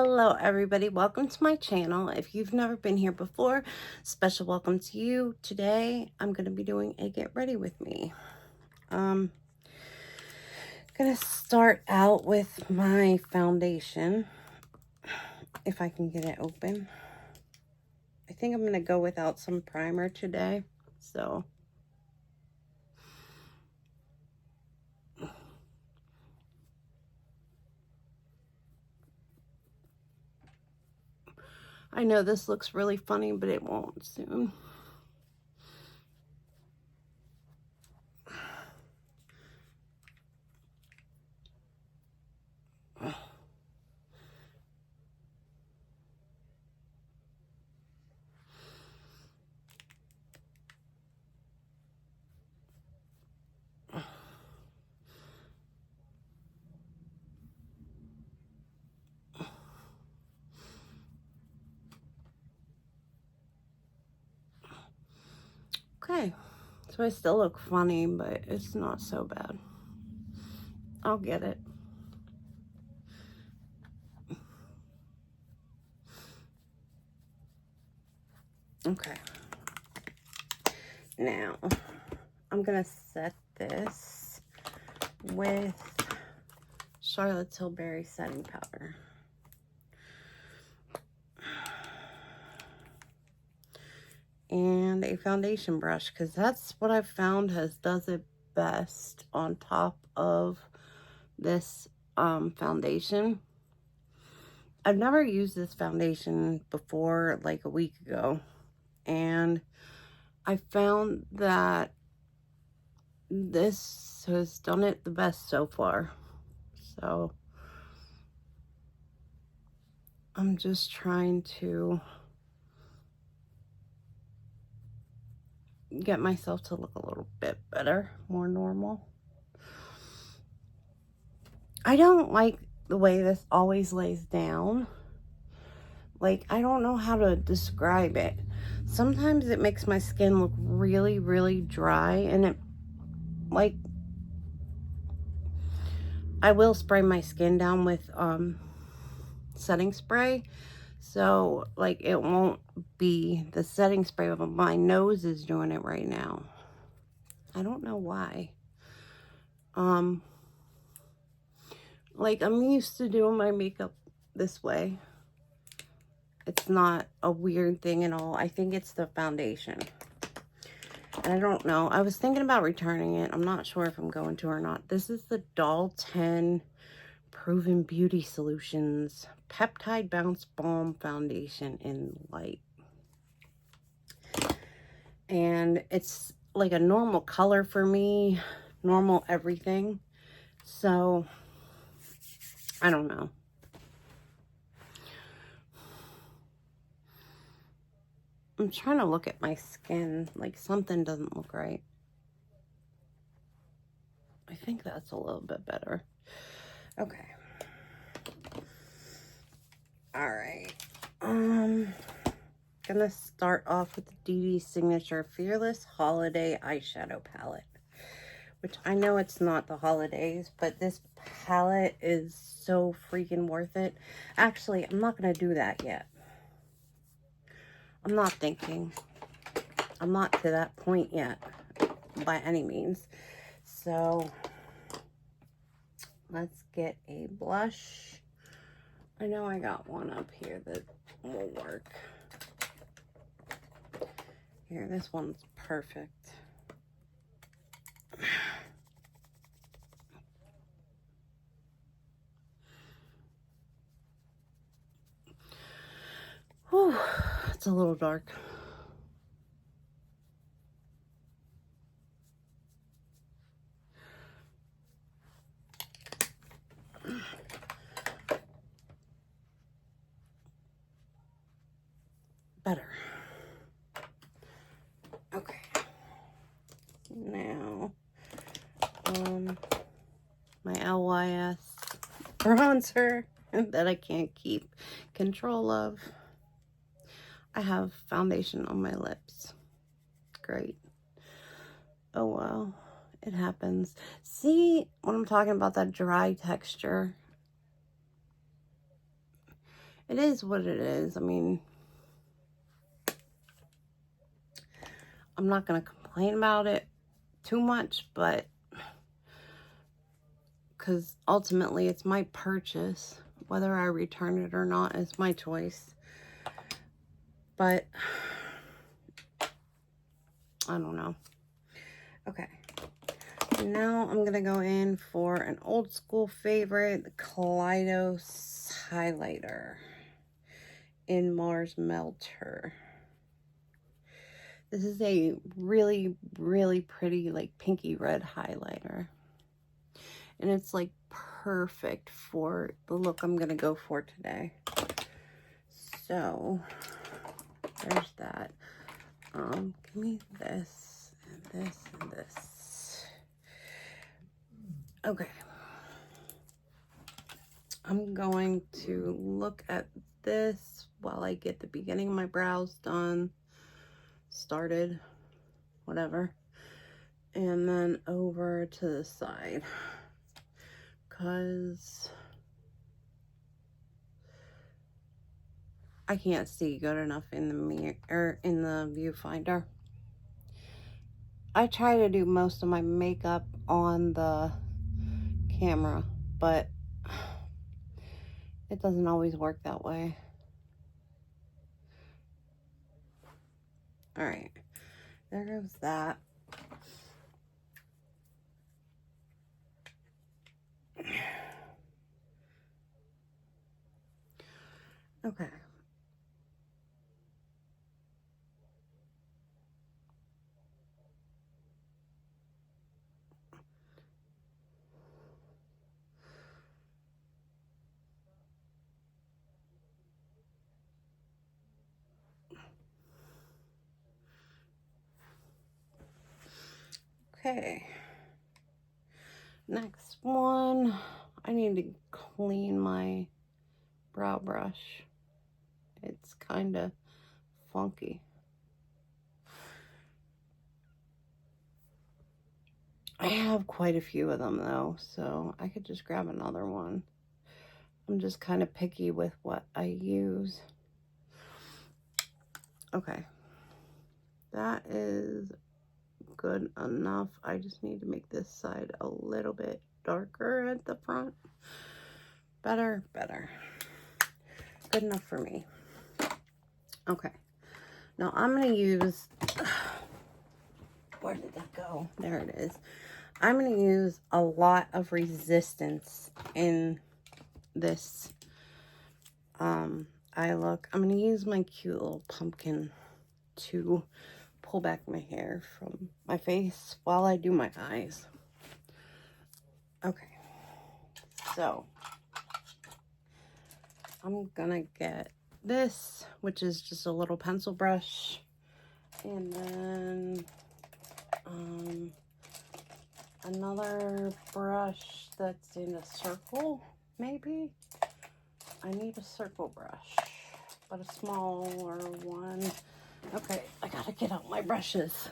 Hello everybody, welcome to my channel. If you've never been here before, special welcome to you. Today I'm going to be doing a get ready with me. Gonna start out with my foundation, if I can get it open. I think I'm going to go without some primer today, so I know this looks really funny, but it won't soon. Okay, so I still look funny, but it's not so bad. I'll get it. Okay. Now, I'm going to set this with Charlotte Tilbury setting powder. And a foundation brush, because that's what I've found does it best on top of this foundation. I've never used this foundation before, like a week ago, and I found that this has done it the best so far. So I'm just trying to get myself to look a little bit better, more normal. I don't like the way this always lays down. Like, I don't know how to describe it. Sometimes it makes my skin look really, really dry, and it, like, I will spray my skin down with setting spray, so like it won't be the setting spray, but my nose is doing it right now. I don't know why. Like, I'm used to doing my makeup this way. It's not a weird thing at all. I think it's the foundation. And I don't know. I was thinking about returning it. I'm not sure if I'm going to or not. This is the Doll 10 Proven Beauty Solutions Peptide Bounce Balm Foundation in Light. And it's like a normal color for me. Normal everything. So, I don't know. I'm trying to look at my skin. Like, something doesn't look right. I think that's a little bit better. Okay. All right. Gonna start off with the DD Signature Fearless Holiday Eyeshadow Palette, which I know it's not the holidays, but this palette is so freaking worth it. Actually, I'm not gonna do that yet. I'm not thinking. I'm not to that point yet, by any means. So, let's get a blush. I know I got one up here that will work. Here, this one's perfect. Whew, it's a little dark. Better. Okay. Now, my LYS bronzer that I can't keep control of. I have foundation on my lips. Great. Oh, well. It happens. See what I'm talking about, that dry texture? it is what it is. I mean, I'm not going to complain about it too much, but because ultimately it's my purchase. Whether I return it or not is my choice. But I don't know. Okay. Now I'm going to go in for an old school favorite, the Kaleidos highlighter in Mars Melter. This is a really, really pretty, like, pinky red highlighter. And it's, like, perfect for the look I'm going to go for today. So, there's that. Give me this, and this, and this. Okay. I'm going to look at this while I get the beginning of my brows done, started, whatever, and then over to the side, because I can't see good enough in the mirror, or in the viewfinder. I try to do most of my makeup on the camera, but it doesn't always work that way. All right, there goes that. Okay. Okay. Next one, I need to clean my brow brush. It's kind of funky. I have quite a few of them though, so I could just grab another one. I'm just kind of picky with what I use. Okay, that is good enough. I just need to make this side a little bit darker at the front. Better. Good enough for me. Okay, now I'm going to use, where did that go? There it is. I'm going to use a lot of resistance in this eye look. I'm going to use my cute little pumpkin to pull back my hair from my face while I do my eyes. Okay, so I'm gonna get this, which is just a little pencil brush, and then another brush that's in a circle, maybe. I need a circle brush, but a smaller one. Okay, I gotta get out my brushes.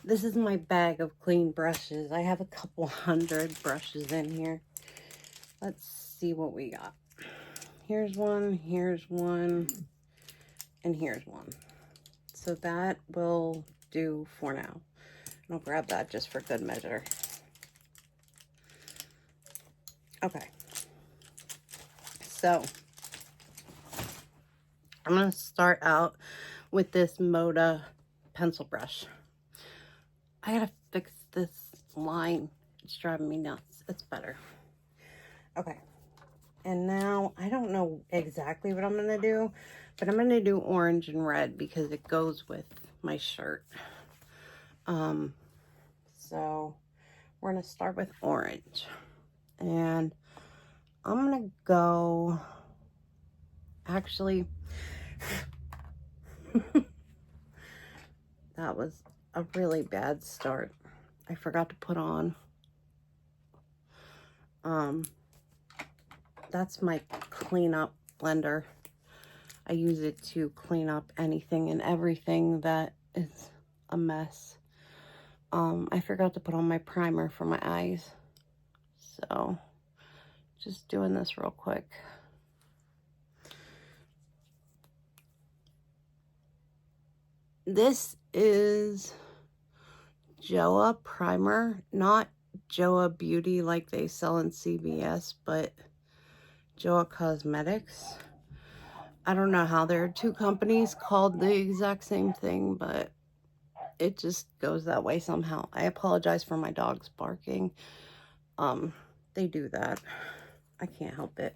This is my bag of clean brushes. I have a couple hundred brushes in here. Let's see what we got. Here's one, and here's one. So that will do for now. And I'll grab that just for good measure. Okay. So I'm going to start out with this Moda pencil brush. I gotta fix this line. It's driving me nuts. It's better. Okay. And now, I don't know exactly what I'm going to do, but I'm going to do orange and red because it goes with my shirt. So we're going to start with orange. And I'm going to go, actually, that was a really bad start. I forgot to put on, that's my cleanup blender. I use it to clean up anything and everything that is a mess. I forgot to put on my primer for my eyes. So, just doing this real quick. This is Joa Primer, not Joa Beauty like they sell in CVS, but Joa Cosmetics. I don't know how there are two companies called the exact same thing, but it just goes that way somehow. I apologize for my dogs barking. They do that. I can't help it.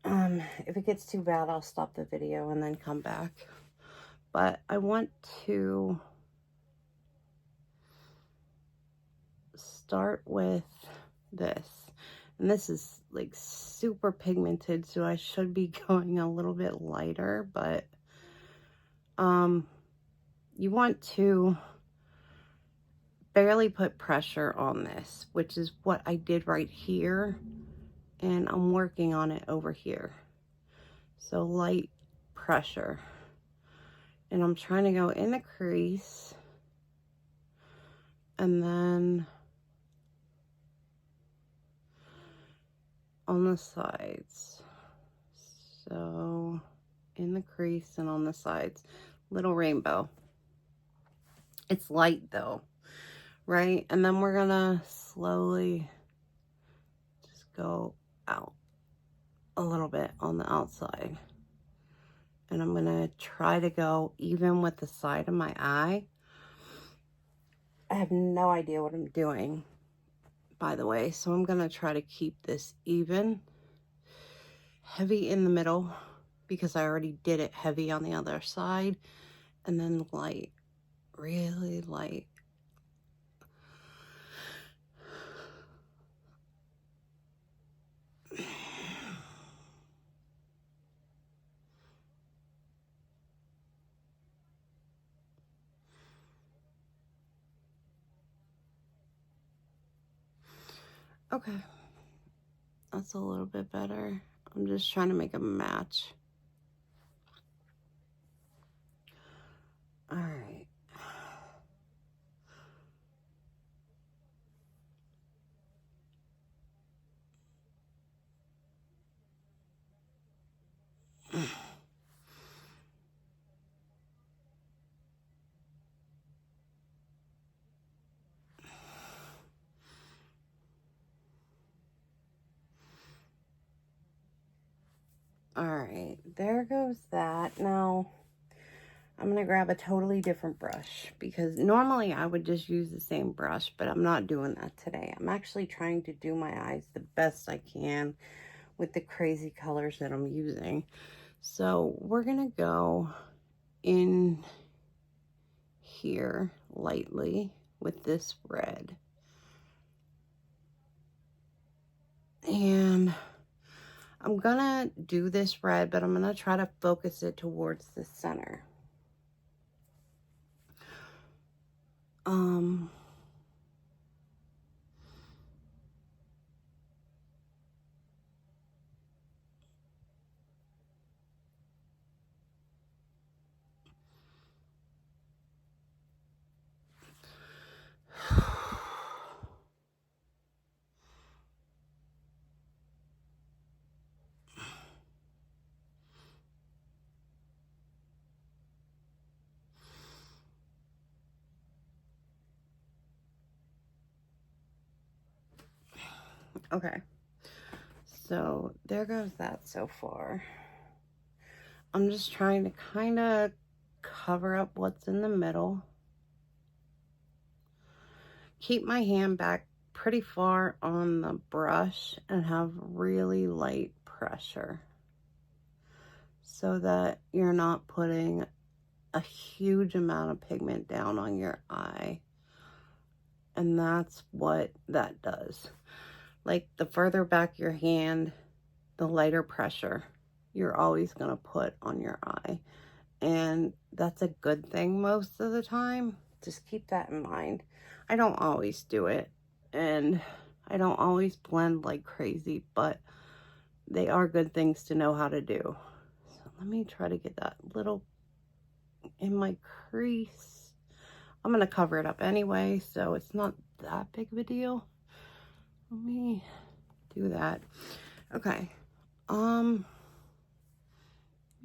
If it gets too bad, I'll stop the video and then come back. But I want to start with this. And this is like super pigmented, so I should be going a little bit lighter, but you want to barely put pressure on this, which is what I did right here, and I'm working on it over here. So light pressure. And I'm trying to go in the crease and then on the sides. So in the crease and on the sides. Little rainbow. It's light though, right? And then we're gonna slowly just go out a little bit on the outside. And I'm gonna try to go even with the side of my eye. I have no idea what I'm doing, by the way, so I'm gonna try to keep this even. Heavy in the middle, because I already did it heavy on the other side, and then light, really light. Okay, that's a little bit better. I'm just trying to make a match. All right. All right, there goes that. Now, I'm going to grab a totally different brush because normally I would just use the same brush, but I'm not doing that today. I'm actually trying to do my eyes the best I can with the crazy colors that I'm using. So we're going to go in here lightly with this red. And I'm going to do this red, but I'm going to try to focus it towards the center. Okay, so there goes that so far. I'm just trying to kind of cover up what's in the middle. Keep my hand back pretty far on the brush and have really light pressure so that you're not putting a huge amount of pigment down on your eye. And that's what that does. Like, the further back your hand, the lighter pressure you're always going to put on your eye. And that's a good thing most of the time. Just keep that in mind. I don't always do it, and I don't always blend like crazy, but they are good things to know how to do. So let me try to get that little in my crease. I'm going to cover it up anyway, so it's not that big of a deal. Let me do that. Okay. Let me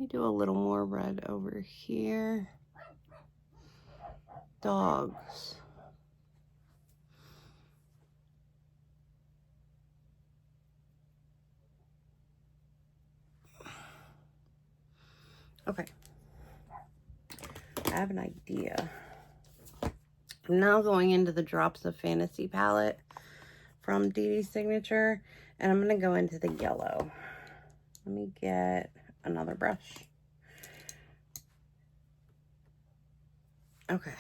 do a little more red over here. dogs. Okay. I have an idea. I'm now going into the Drops of Fantasy palette from Dee Dee Signature, and I'm going to go into the yellow. Let me get another brush. Okay.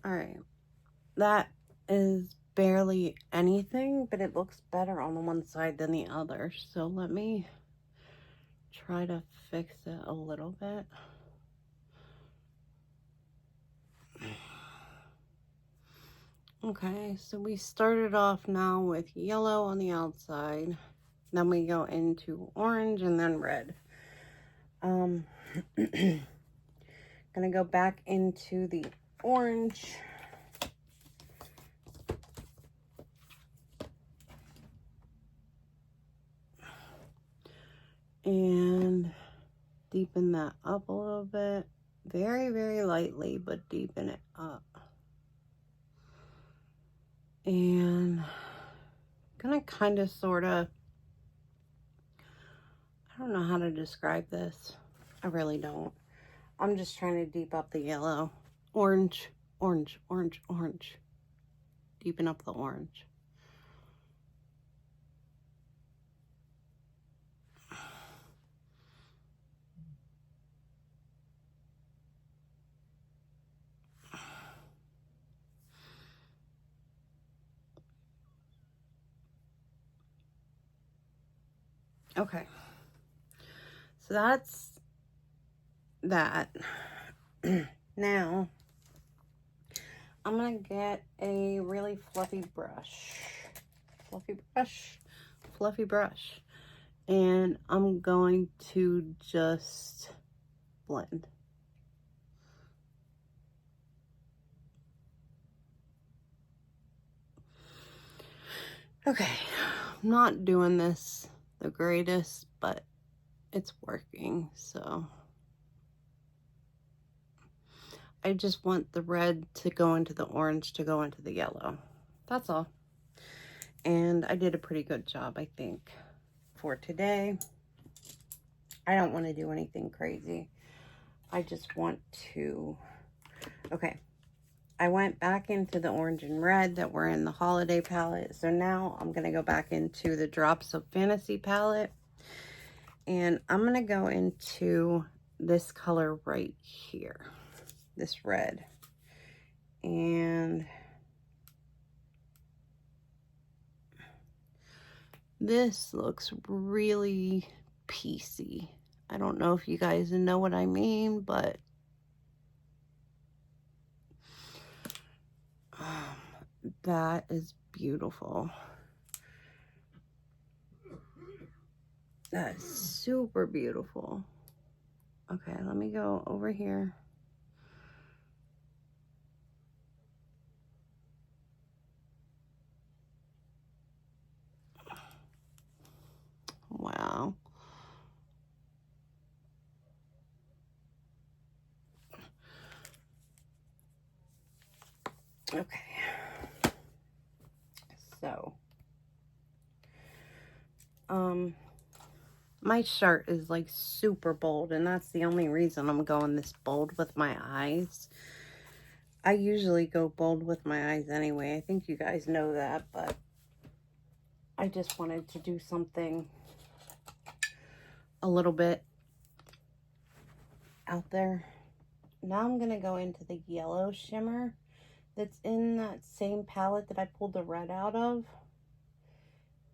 All right. That is barely anything, but it looks better on the one side than the other. So let me try to fix it a little bit. Okay, so we started off now with yellow on the outside. Then we go into orange and then red. Gonna go back into the orange. And deepen that up a little bit. Very, very lightly, but deepen it up. And gonna kind of sort of, I don't know how to describe this. I really don't. I'm just trying to deep up the yellow. Orange, orange, orange, orange. Deepen up the orange. Okay. So that's that. Now, I'm going to get a really fluffy brush. Fluffy brush. And I'm going to just blend. Okay, I'm not doing this the greatest, but it's working, so I just want the red to go into the orange to go into the yellow. That's all. And I did a pretty good job, I think, for today. I don't want to do anything crazy. I just want to... Okay. I went back into the orange and red that were in the holiday palette. So now I'm going to go back into the Drops of Fantasy palette. And I'm going to go into this color right here. This red. And this looks really piecey. I don't know if you guys know what I mean, but that is beautiful. That is super beautiful. Okay, let me go over here. Wow. Okay. So, my shirt is like super bold, and that's the only reason I'm going this bold with my eyes. I usually go bold with my eyes anyway. I think you guys know that, but I just wanted to do something a little bit out there. Now I'm going to go into the yellow shimmer that's in that same palette that I pulled the red out of.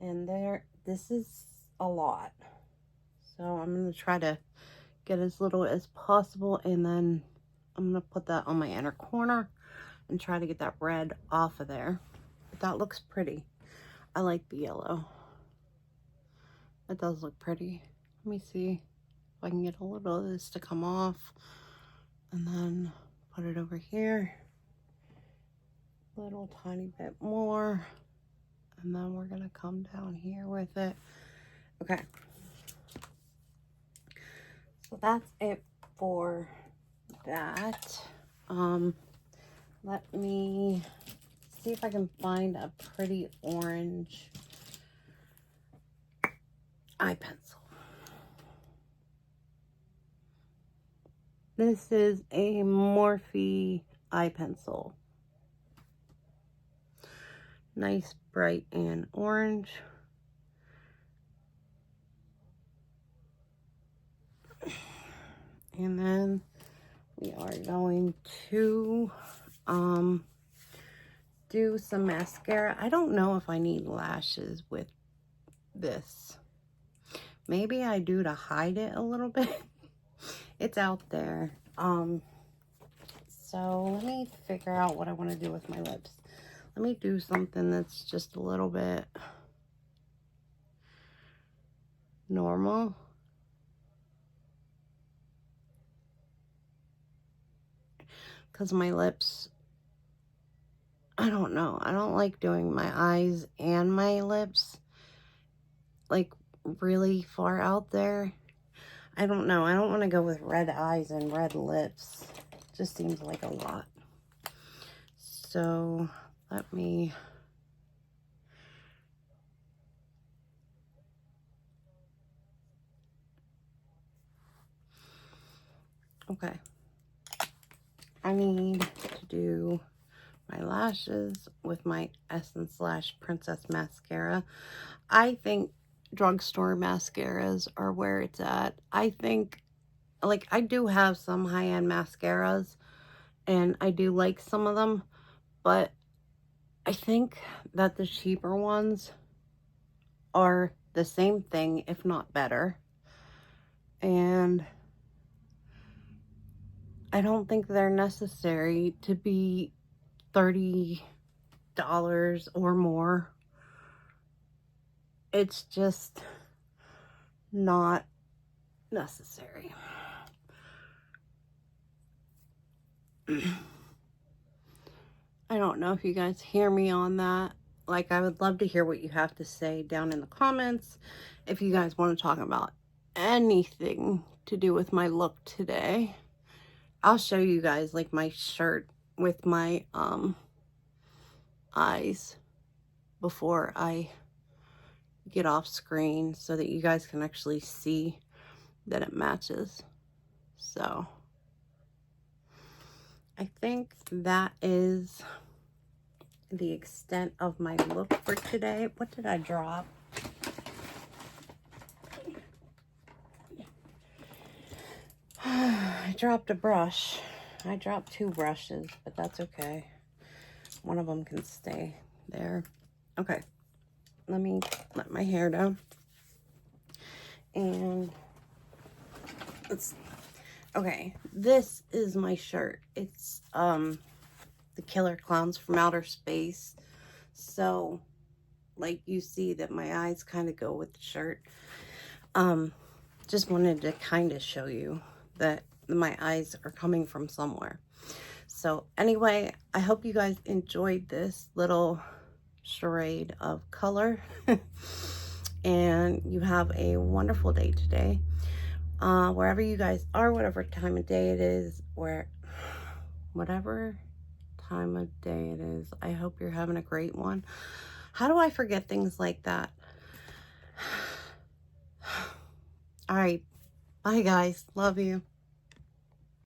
And this is a lot. So I'm going to try to get as little as possible, and then I'm going to put that on my inner corner and try to get that red off of there. But that looks pretty. I like the yellow. It does look pretty. Let me see if I can get a little of this to come off. And then put it over here. Little tiny bit more. And then we're going to come down here with it. Okay. So that's it for that. Let me see if I can find a pretty orange eye pencil. This is a Morphe eye pencil. Nice, bright, and orange. And then we are going to do some mascara. I don't know if I need lashes with this. Maybe I do to hide it a little bit. It's out there. So let me figure out what I want to do with my lips. Let me do something that's just a little bit normal. Because my lips, I don't know. I don't like doing my eyes and my lips like really far out there. I don't know. I don't want to go with red eyes and red lips. It just seems like a lot. So let me... Okay. I need to do my lashes with my Essence Lash Princess Mascara. I think drugstore mascaras are where it's at. I think, like, I do have some high-end mascaras, and I do like some of them, but I think that the cheaper ones are the same thing, if not better. And I don't think they're necessary to be $30 or more. It's just not necessary. I don't know if you guys hear me on that. Like, I would love to hear what you have to say down in the comments. If you guys want to talk about anything to do with my look today, I'll show you guys, like, my shirt with my eyes before I get off screen so that you guys can actually see that it matches. So I think that is the extent of my look for today. What did I drop? I dropped a brush. I dropped 2 brushes, but that's okay. One of them can stay there. Okay, let me let my hair down. And okay, this is my shirt. It's the Killer Clowns from Outer Space. So, like, you see that my eyes kind of go with the shirt. Just wanted to kind of show you that my eyes are coming from somewhere. So anyway, I hope you guys enjoyed this little charade of color. And you have a wonderful day today. Wherever you guys are, whatever time of day it is, whatever time of day it is, I hope you're having a great one. How do I forget things like that? All right. Bye, guys. Love you.